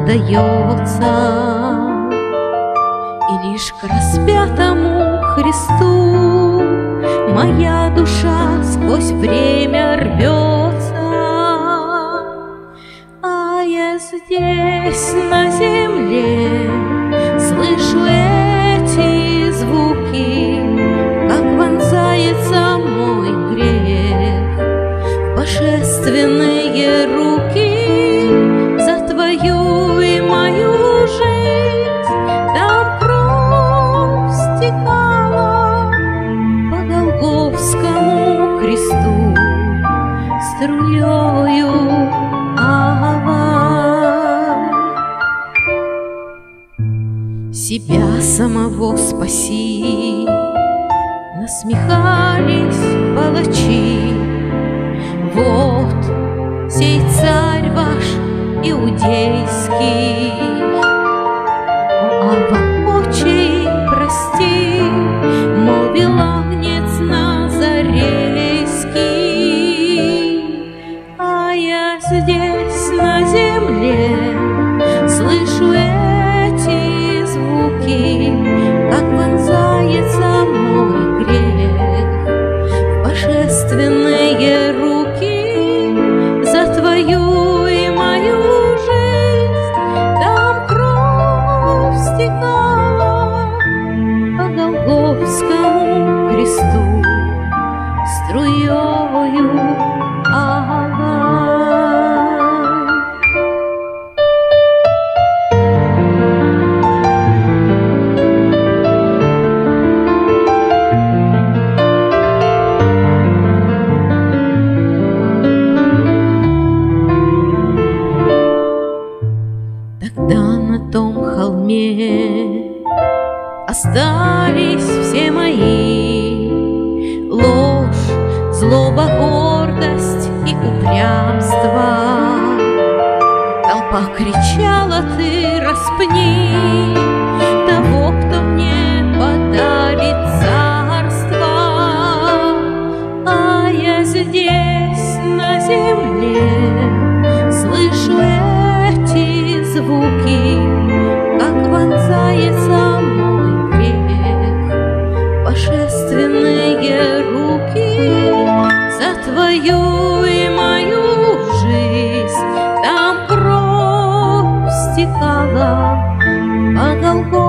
отдается, и лишь к распятому Христу моя душа сквозь время рвется. А я здесь на земле слышу эти звуки, как вонзается мой грех в божественные руки. За твою и мою жизнь там кровь стекала по Голгофскому кресту струею. Себя самого спаси, насмехались палачи. Вот сей царь ваш иудейский, о Авва, отче, прости, молвил агнец назарейский. А я здесь на земле слышу эти звуки, как вонзается мой грех в божественные руки. За твою и мою жизнь там кровь стекала по Голгофскому кресту струею. Тогда на том холме остались все мои ложь, злоба, гордость и упрямство. Толпа кричала: ты распни того, кто мне подарит царство. А я здесь на земле слышу эти звуки, как вонзается мой грех в божественные руки. За твою и мою жизнь там кровь стекала по Голгофе.